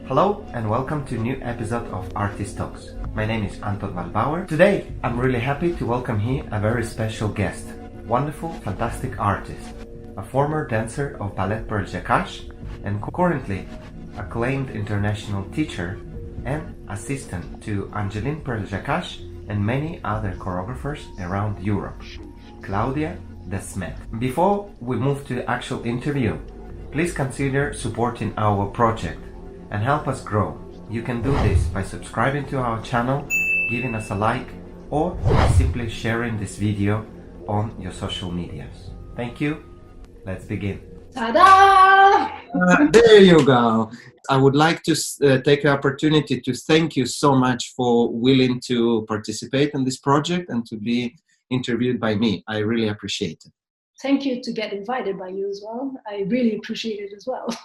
Hello and welcome to a new episode of Artist Talks. My name is Anton Valbauer. Today I'm really happy to welcome here a very special guest, wonderful, fantastic artist, a former dancer of Ballet Preljocaj and currently acclaimed international teacher and assistant to Angelin Preljocaj and many other choreographers around Europe, Claudia Desmet. Before we move to the actual interview, please consider supporting our project and help us grow. You can do this by subscribing to our channel, giving us a like, or simply sharing this video on your social medias. Thank you. Let's begin. Ta-da! There you go. I would like to take the opportunity to thank you so much for willing to participate in this project and to be interviewed by me. I really appreciate it. Thank you to get invited by you as well. I really appreciate it as well.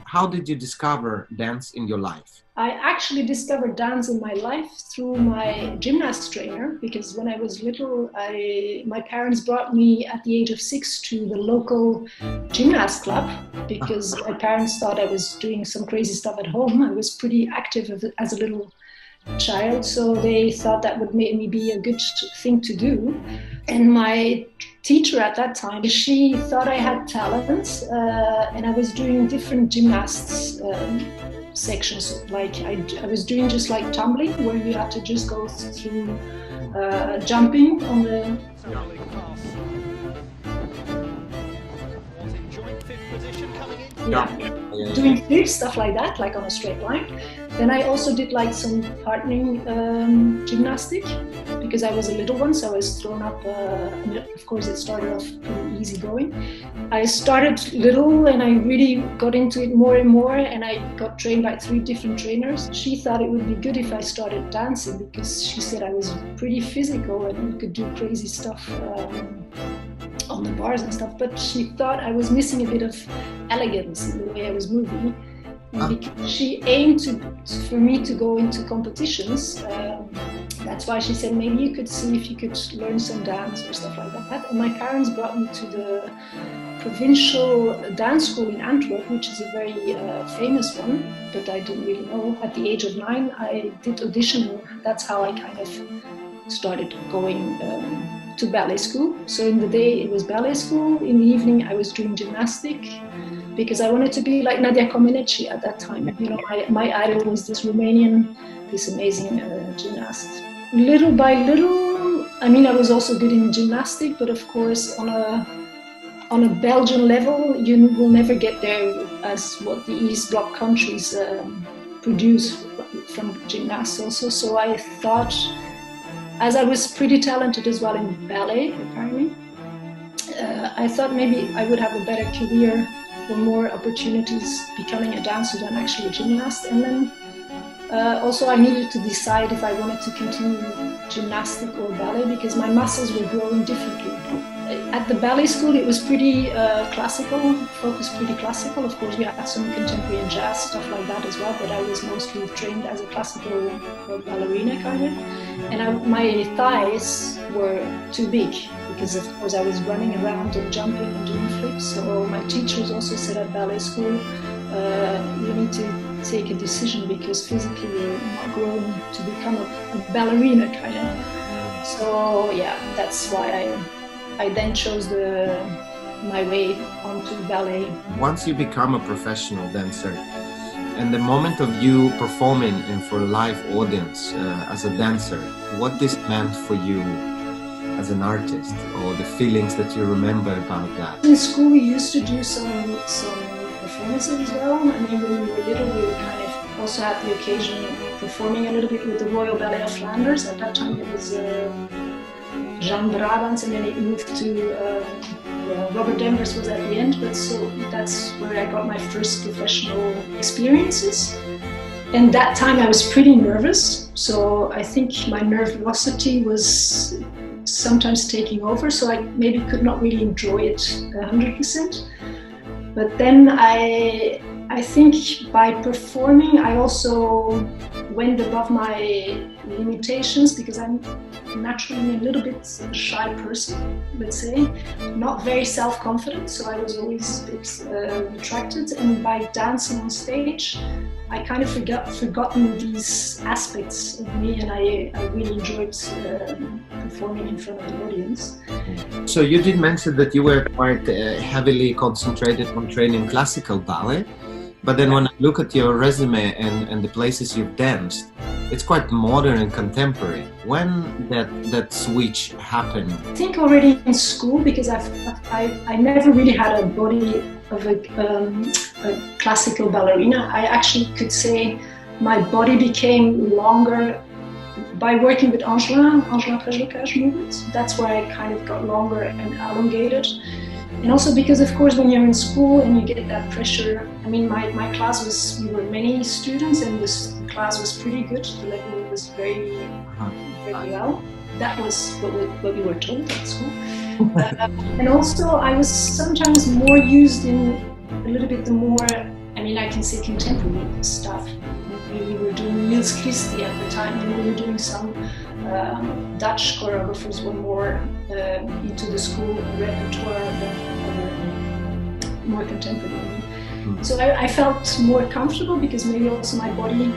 How did you discover dance in your life? I actually discovered dance in my life through my gymnast trainer, because when I was little, my parents brought me at the age of 6 to the local gymnast club because my parents thought I was doing some crazy stuff at home. I was pretty active as a little child, so they thought that would make me be a good thing to do. And my teacher at that time, she thought I had talent, and I was doing different gymnasts sections. Like I was doing just like tumbling, where you had to just go through jumping on the doing flips, stuff like that, like on a straight line. Then I also did like some partnering gymnastic, because I was a little one, so I was thrown up. Of course, it started off pretty easy going. I started little and I really got into it more and more, and I got trained by 3 different trainers. She thought it would be good if I started dancing, because she said I was pretty physical and could do crazy stuff on the bars and stuff, but she thought I was missing a bit of elegance in the way I was moving. And because she aimed for me to go into competitions, that's why she said maybe you could see if you could learn some dance or stuff like that. And my parents brought me to the provincial dance school in Antwerp, which is a very famous one, but I didn't really know. At the age of 9, I did audition. That's how I kind of started going to ballet school. So in the day it was ballet school, in the evening I was doing gymnastic, because I wanted to be like Nadia Comaneci at that time. You know, my idol was this Romanian, this amazing gymnast. Little by little, I mean, I was also good in gymnastic, but of course on a Belgian level, you will never get there as what the East Bloc countries produce from gymnasts also. So I thought, as I was pretty talented as well in ballet, apparently, I thought maybe I would have a better career or more opportunities becoming a dancer than actually a gymnast. And then also I needed to decide if I wanted to continue gymnastic or ballet, because my muscles were growing differently. At the ballet school it was pretty classical, focused pretty classical. Of course we had some contemporary and jazz stuff like that as well, but I was mostly trained as a classical ballerina kind of. And my thighs were too big, because of course I was running around and jumping and doing flips. So my teachers also said at ballet school, you need to take a decision, because physically you're not grown to become a ballerina kind of. So yeah, that's why I then chose my way onto ballet. Once you become a professional dancer, and the moment of you performing in for a live audience as a dancer, what this meant for you as an artist, or the feelings that you remember about that? In school we used to do some performances as well. I mean, when we were little, we were kind of also had the occasion of performing a little bit with the Royal Ballet of Flanders. At that time it was Jean Brabants, and then it moved to Robert Denvers was at the end, but so that's where I got my first professional experiences. And that time I was pretty nervous, so I think my nervosity was sometimes taking over, so I maybe could not really enjoy it 100%. But then I think by performing I also went above my limitations because I'm naturally a little bit shy person, let's say, not very self-confident, so I was always a bit retracted, and by dancing on stage I kind of forgotten these aspects of me, and I really enjoyed performing in front of the audience. So you did mention that you were quite heavily concentrated on training classical ballet, but then when I look at your resume and the places you've danced, it's quite modern and contemporary. When that switch happened? I think already in school, because I never really had a body of a classical ballerina. I actually could say my body became longer by working with Angelin Preljocaj movements. That's where I kind of got longer and elongated. And also because, of course, when you're in school and you get that pressure, I mean, my class we were many students, and the class was pretty good. The level was very well. That was what we were told at school. And also I was sometimes more used in a little bit the more, I mean, I can say contemporary stuff. We were doing Niels Christie at the time, and we were doing some Dutch choreographers were more into the school repertoire than more contemporary. So I felt more comfortable because maybe also my body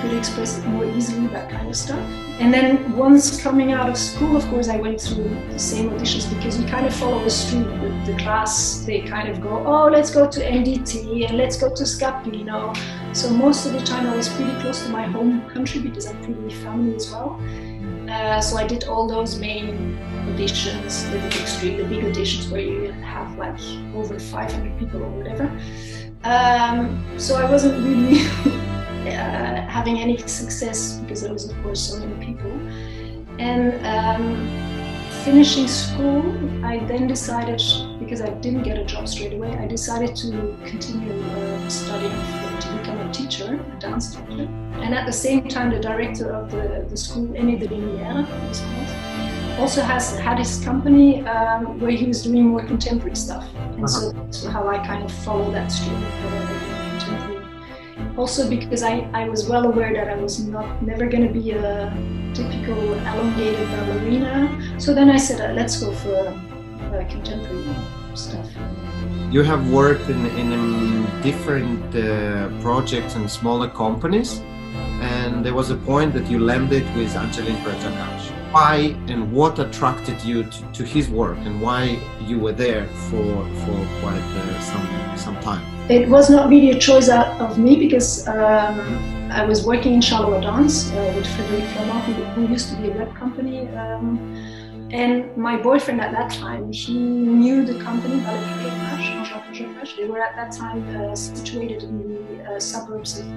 could express it more easily, that kind of stuff. And then once coming out of school, of course, I went through the same auditions, because you kind of follow the street. The class, they kind of go, oh, let's go to MDT and let's go to Scapino. So most of the time I was pretty close to my home country because I'm pretty family as well. So I did all those main auditions, the big street, the big auditions where you have like over 500 people or whatever. So I wasn't really having any success because there was, of course, so many people. And finishing school, I then decided, because I didn't get a job straight away, I decided to continue studying to become a teacher, a dance teacher. And at the same time, the director of the school, Aimé de Lumière, also had his company where he was doing more contemporary stuff. And so that's how I kind of follow that stream of contemporary. Also because I was well aware that I was never going to be a typical elongated ballerina. So then I said, let's go for contemporary stuff. You have worked in different projects and smaller companies, and there was a point that you landed with Angelin Preljocaj. Why and what attracted you to his work, and why you were there for quite some time? It was not really a choice out of me, because I was working in Charleroi Dance with Ballet Preljocaj, who used to be a web company. And my boyfriend at that time, he knew the company, Ballet Preljocaj. They were at that time situated in the suburbs of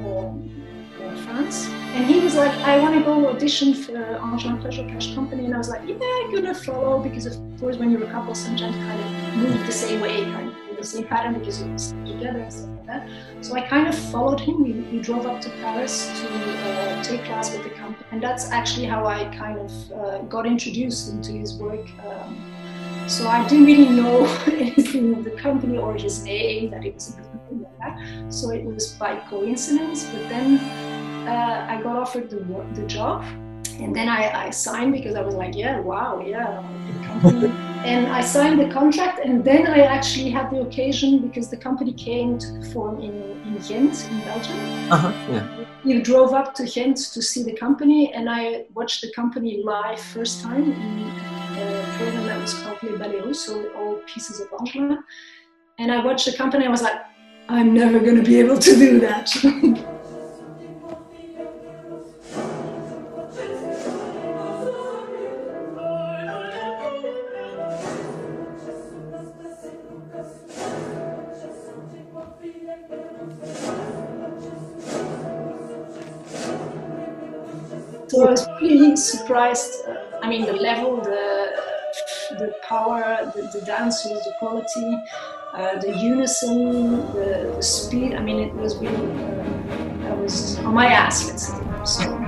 France. And he was like, I want to go audition for Angelin Preljocaj company. And I was like, yeah, I'm going to follow, because of course when you're a couple, sometimes kind of move the same way, kind of the same pattern, because you're together and stuff like that. So I kind of followed him. We drove up to Paris to take class with the company. And that's actually how I kind of got introduced into his work. So I didn't really know anything of the company or his name, that it was a company like that. So it was by coincidence. But then I got offered the job, and then I signed, because I was like, yeah, wow, yeah, big company. And I signed the contract, and then I actually had the occasion, because the company came to perform in Ghent in Belgium. Yeah. We drove up to Ghent to see the company, and I watched the company live first time in a program that was called Les Ballet, so all pieces of Angelin. And I watched the company, I was like, I'm never going to be able to do that. So I was really surprised. I mean, the level, the power, the dancers, the quality, the unison, the speed. I mean, it was really, I was on my ass, let's say. So.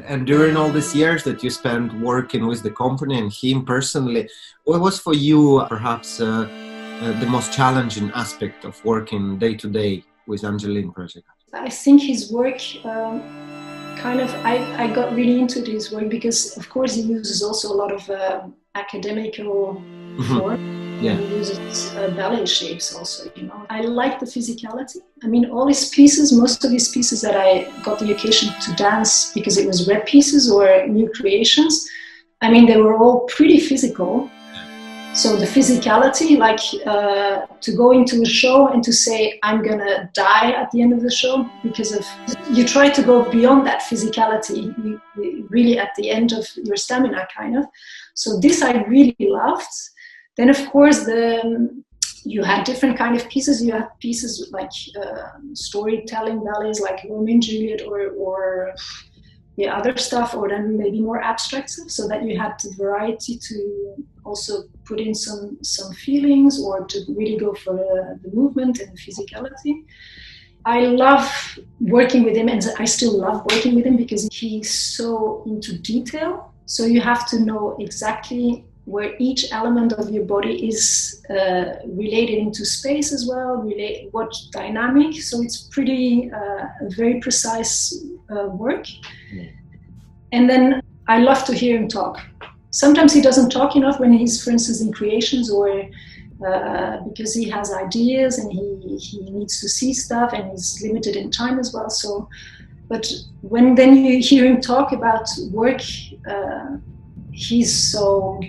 And during all these years that you spent working with the company and him personally, what was for you perhaps the most challenging aspect of working day to day with Angelin Preljocaj? I think his work I got really into his work because, of course, he uses also a lot of academical form. Yeah. He uses ballet shapes also, you know. I like the physicality. I mean, all his pieces, most of his pieces that I got the occasion to dance because it was rep pieces or new creations, I mean, they were all pretty physical. So the physicality, like to go into a show and to say, I'm gonna die at the end of the show because of, you try to go beyond that physicality, you really at the end of your stamina kind of. So this I really loved. Then of course you had different kind of pieces. You had pieces like storytelling ballets like Romeo and Juliet or other stuff, or then maybe more abstract stuff, so that you had the variety to also put in some feelings or to really go for the movement and the physicality. I love working with him, and I still love working with him because he's so into detail. So you have to know exactly where each element of your body is related into space as well, what dynamic. So it's pretty very precise work. And then I love to hear him talk. Sometimes he doesn't talk enough when he's, for instance, in creations, or because he has ideas and he needs to see stuff and he's limited in time as well. So, but when then you hear him talk about work, he's so,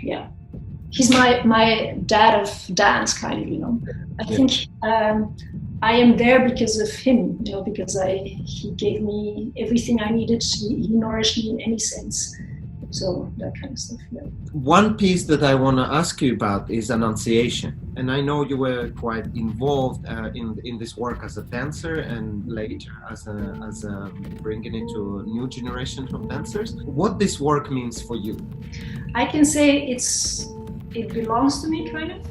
he's my dad of dance, kind of, you know. I think I am there because of him, you know, because he gave me everything I needed. He nourished me in any sense. So that kind of stuff, yeah. One piece that I want to ask you about is Annonciation. And I know you were quite involved in this work as a dancer and later as bringing it to a new generation of dancers. What this work means for you? I can say it belongs to me, kind of,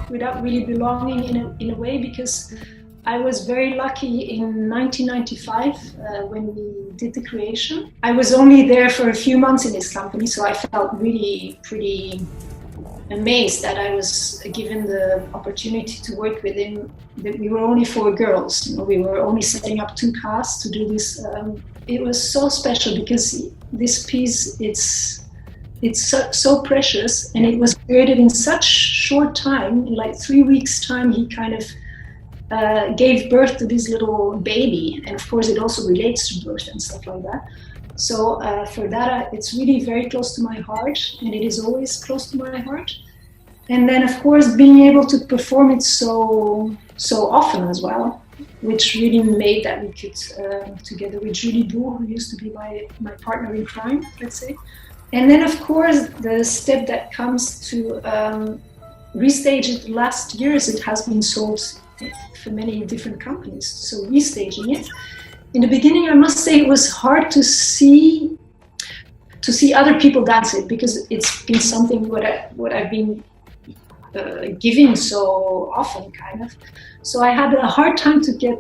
without really belonging in a way, because I was very lucky in 1995 when we did the creation. I was only there for a few months in his company, so I felt really pretty amazed that I was given the opportunity to work with him. We were only 4 girls, you know, we were only setting up 2 casts to do this. It was so special because this piece, it's so precious, and it was created in such short time. In like 3 weeks time, he kind of gave birth to this little baby, and of course it also relates to birth and stuff like that. So for that, it's really very close to my heart, and it is always close to my heart. And then of course being able to perform it so often as well, which really made that we could, together with Julie Bourg, who used to be my partner in crime, let's say. And then of course the step that comes to restage it. Last years it has been sold for many different companies, so restaging it. In the beginning, I must say it was hard to see other people dance it, because it's been something what I've been giving so often, kind of. So I had a hard time to get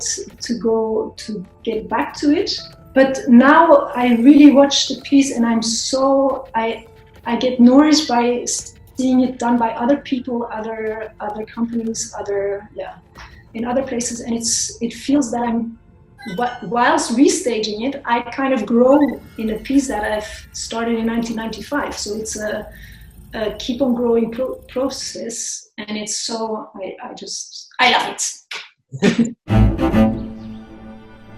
back to it. But now I really watch the piece, and I get nourished by seeing it done by other people, other companies, in other places, and it feels that whilst restaging it, I kind of grow in a piece that I've started in 1995. So it's a keep on growing process, and it's so I love it.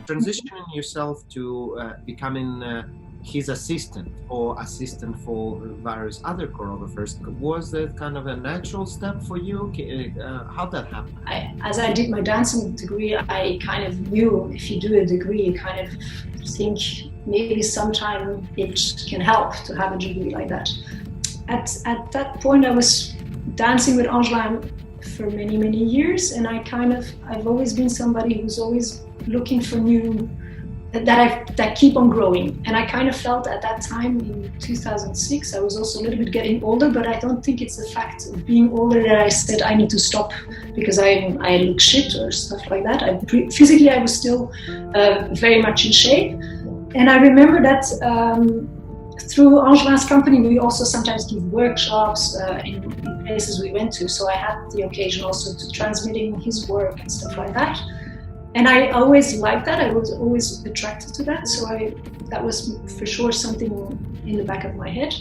Transitioning yourself to becoming his assistant or assistant for various other choreographers, was that kind of a natural step for you? How'd that happen? As I did my dancing degree, I kind of knew if you do a degree, you kind of think maybe sometime it can help to have a degree like that. At that point, I was dancing with Angelin for many, many years, and I've always been somebody who's always looking for new that keep on growing. And I kind of felt at that time in 2006, I was also a little bit getting older, but I don't think it's the fact of being older that I said I need to stop because I look shit or stuff like that. Physically, I was still very much in shape. And I remember that through Angelin's company, we also sometimes give workshops in places we went to. So I had the occasion also to transmitting his work and stuff like that. And I always liked that. I was always attracted to that. So that was for sure something in the back of my head.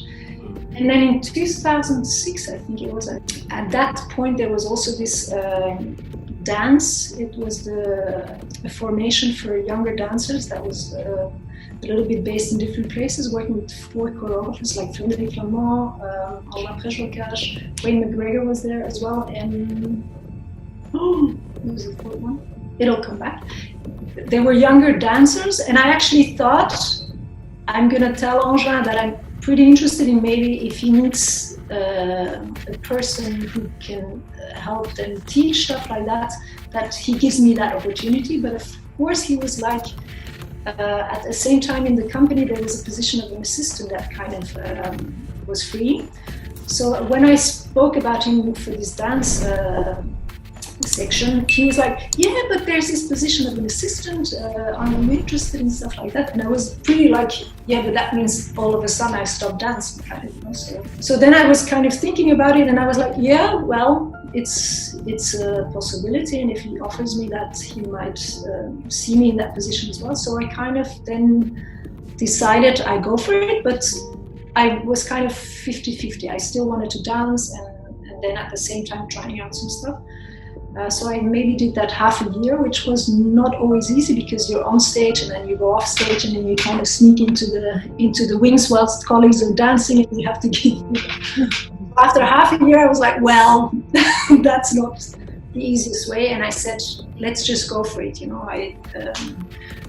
And then in 2006, I think it was, at that point, there was also this dance. It was a formation for younger dancers that was a little bit based in different places, working with 4 choreographers like Ballet Preljocaj, Angelin Preljocaj, Wayne McGregor was there as well, and who was the 4th one? It'll come back. They were younger dancers, and I actually thought, I'm gonna tell Angelin that I'm pretty interested in maybe if he needs a person who can help them teach stuff like that he gives me that opportunity. But of course he was like, at the same time in the company there was a position of an assistant that kind of was free. So when I spoke about him for this dance section, he was like, yeah, but there's this position of an assistant, I'm interested in stuff like that. And I was pretty like, yeah, but that means all of a sudden I stopped dancing, kind of, you know? So then I was kind of thinking about it, and I was like, yeah, well, it's a possibility, and if he offers me that, he might see me in that position as well. So I kind of then decided I go for it, but I was kind of 50-50. I still wanted to dance, and then at the same time trying out some stuff. So I maybe did that half a year, which was not always easy because you're on stage and then you go off stage and then you kind of sneak into the wings whilst colleagues are dancing, and you have to give. After half a year, I was like, well, that's not the easiest way, and I said, let's just go for it, you know.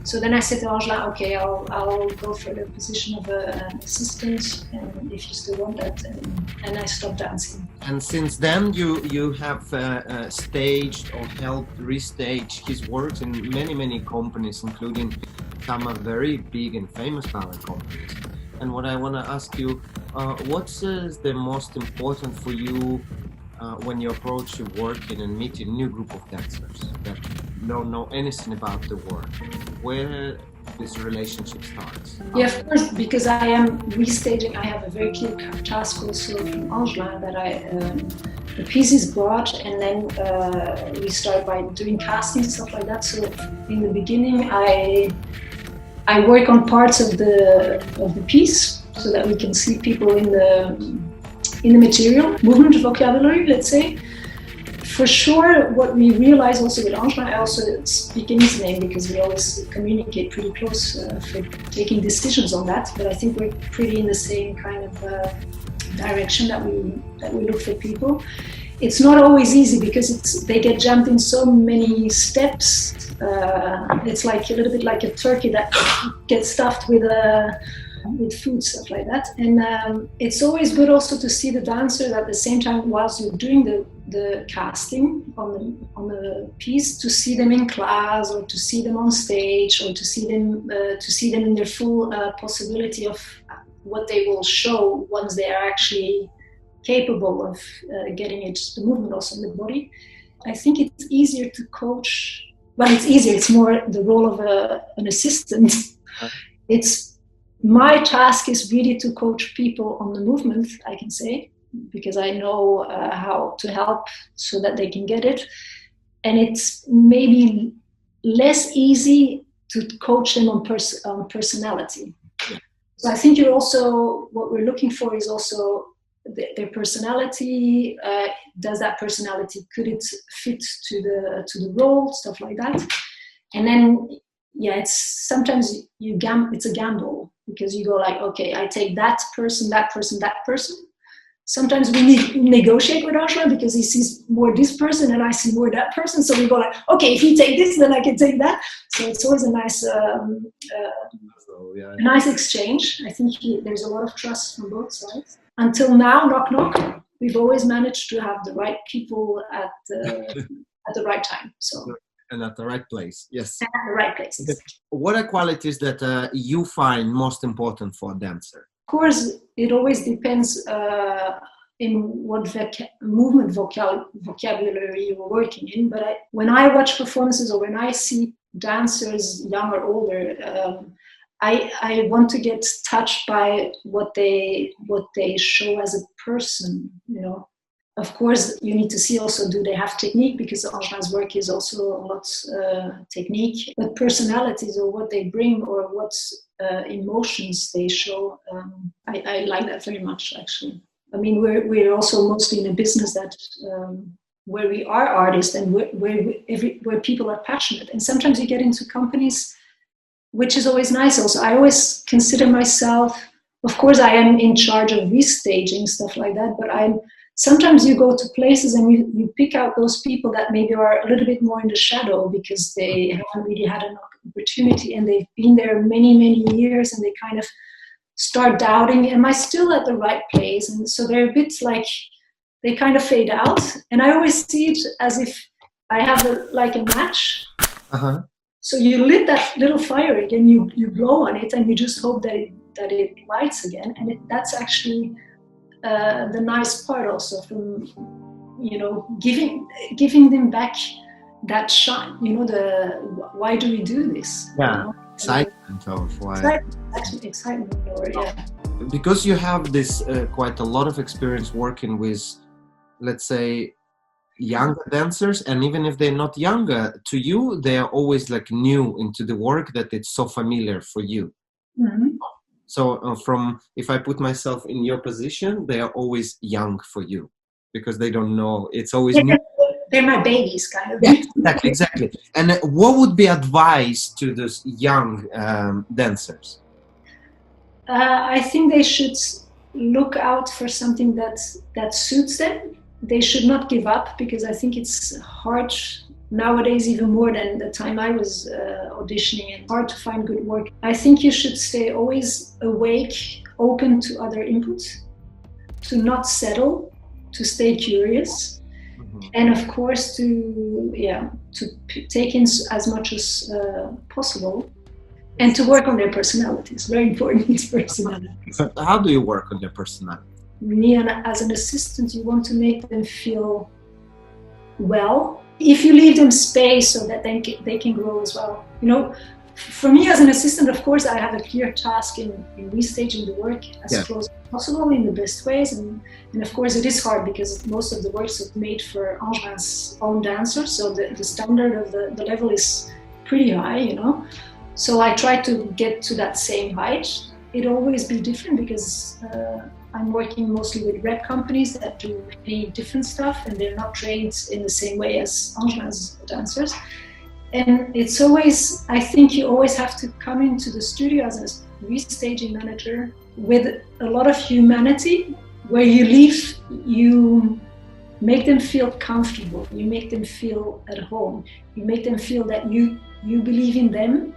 So then I said to Angelin, okay, I'll go for the position of an assistant, and if you still want that, and I stopped dancing. And since then, you have staged or helped restage his works in many companies, including some very big and famous ballet companies. And what I want to ask you, what's the most important for you when you approach working and meeting a new group of dancers that don't know anything about the work? Where this relationship starts? Yeah, of course, because I am restaging. I have a very clear task also from Angelin that the piece is brought, and then we start by doing casting, stuff like that. So in the beginning, I work on parts of the piece so that we can see people in the material, movement vocabulary, let's say. For sure, what we realize also with Angelin, I also speak in his name because we always communicate pretty close for taking decisions on that. But I think we're pretty in the same kind of direction that we look for people. It's not always easy because they get jumped in so many steps. It's like a little bit like a turkey that gets stuffed with food, stuff like that. And it's always good also to see the dancers at the same time whilst you're doing the casting on the piece, to see them in class or to see them on stage or to see them in their full possibility of what they will show once they are actually capable of getting the movement also in the body. I think it's easier to coach. Well, it's easier. It's more the role of an assistant. My task is really to coach people on the movement, I can say, because I know how to help so that they can get it. And it's maybe less easy to coach them on personality. So I think what we're looking for is also their personality. Does that personality, could it fit to the role, stuff like that? And then, yeah, it's sometimes it's a gamble. Because you go like, okay, I take that person. Sometimes we negotiate with Angelin because he sees more this person and I see more that person. So we go like, okay, if you take this, then I can take that. So it's always a nice exchange. I think there's a lot of trust from both sides. Until now, knock knock, we've always managed to have the right people at the right time. So And at the right place, yes. And at the right places. What are qualities that you find most important for a dancer? Of course, it always depends in what movement vocabulary you're working in. But when I watch performances or when I see dancers, young or older, I want to get touched by what they show as a person, you know. Of course, you need to see also, do they have technique? Because Angelin's work is also a lot technique. But personalities or what they bring or what emotions they show, I like that very much, actually. I mean, we're also mostly in a business that where we are artists and where people are passionate. And sometimes you get into companies, which is always nice also. I always consider myself, of course, I am in charge of restaging, stuff like that, but sometimes you go to places and you pick out those people that maybe are a little bit more in the shadow because they haven't really had an opportunity and they've been there many, many years, and they kind of start doubting, am I still at the right place? And so they're a bit like, they kind of fade out. And I always see it as if I have like a match. Uh-huh. So you lit that little fire again, you blow on it, and you just hope that it lights again. And that's actually the nice part also, from, you know, giving them back that shine, you know, why do we do this? Yeah, you know? excitement of why. Excitement, or yeah. Because you have this quite a lot of experience working with, let's say, younger dancers, and even if they're not younger, to you, they are always like new into the work that it's so familiar for you. Mm-hmm. So if I put myself in your position, they are always young for you because they don't know. It's always new. They're my babies, kind of. Yeah, exactly. And what would be advice to those young dancers? I think they should look out for something that suits them. They should not give up, because I think it's hard nowadays, even more than the time I was auditioning, and hard to find good work. I think you should stay always awake, open to other inputs, to not settle, to stay curious, and of course to take in as much as possible, and to work on their personalities. Very important, personalities. How do you work on their personality? Me, as an assistant, you want to make them feel well. If you leave them space so that they can grow as well. You know, for me as an assistant, of course, I have a clear task in restaging the work as close as possible in the best ways. And of course, it is hard because most of the works are made for Angelin's own dancers. So the standard of the level is pretty high, you know. So I try to get to that same height. It'll always be different because I'm working mostly with rep companies that do many different stuff, and they're not trained in the same way as Angelin's dancers. And it's always, I think you always have to come into the studio as a restaging manager with a lot of humanity, where you make them feel comfortable, you make them feel at home, you make them feel that you believe in them,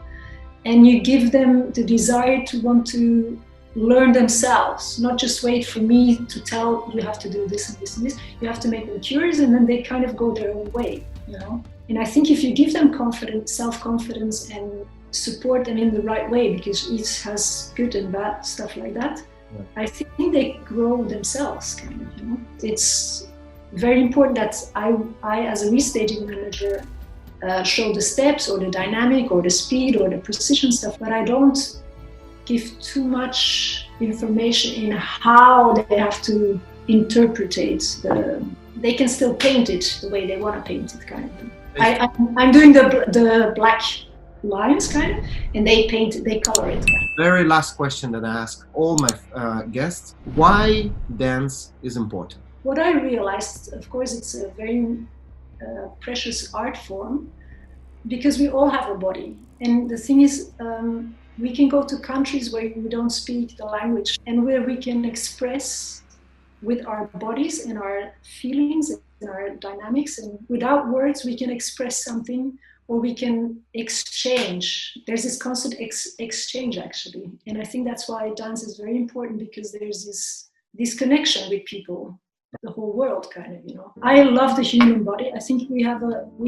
and you give them the desire to want to learn themselves, not just wait for me to tell you have to do this and this and this. You have to make them curious, and then they kind of go their own way, you know. And I think if you give them confidence, self-confidence, and support them in the right way, because each has good and bad stuff like that, I think they grow themselves, kind of, you know. It's very important that I as a restaging manager show the steps or the dynamic or the speed or the precision stuff, but I don't give too much information in how they have to interpret it. They can still paint it the way they want to paint it, kind of. I'm doing the black lines, kind of, and they color it. Very last question that I ask all my guests: why dance is important? What I realized, of course, it's a very precious art form, because we all have a body. And the thing is, we can go to countries where we don't speak the language, and where we can express with our bodies and our feelings and our dynamics, and without words we can express something, or we can exchange. There's this constant exchange, actually. And I think that's why dance is very important, because there's this connection with people, the whole world, kind of, you know. I love the human body. I think we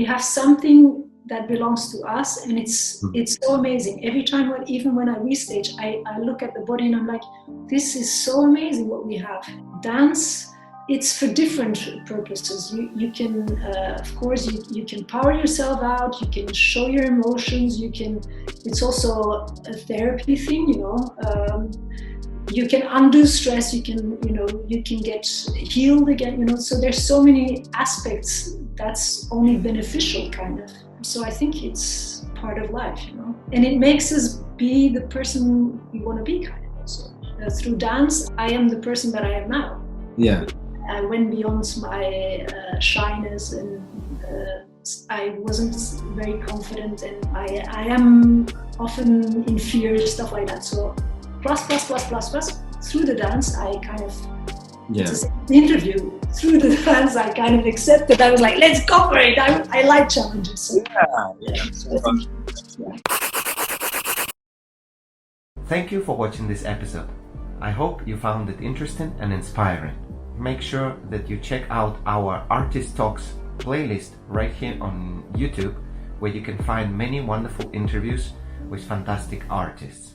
have something that belongs to us, and it's so amazing. Every time, even when I restage, I look at the body and I'm like, this is so amazing what we have. Dance, it's for different purposes. You can, of course, you can power yourself out. You can show your emotions. It's also a therapy thing, you know. You can undo stress. You can get healed again, you know. So there's so many aspects that's only beneficial, kind of. So I think it's part of life, you know. And it makes us be the person we want to be, kind of. Also, through dance, I am the person that I am now. Yeah. I went beyond my shyness, and I wasn't very confident, and I am often in fear, stuff like that. So plus, through the dance, I kind of, the interview, through the dance, I kind of accepted. I was like, let's go for it. I like challenges. So, so I think, Thank you for watching this episode. I hope you found it interesting and inspiring. Make sure that you check out our Artist Talks playlist right here on YouTube, where you can find many wonderful interviews with fantastic artists.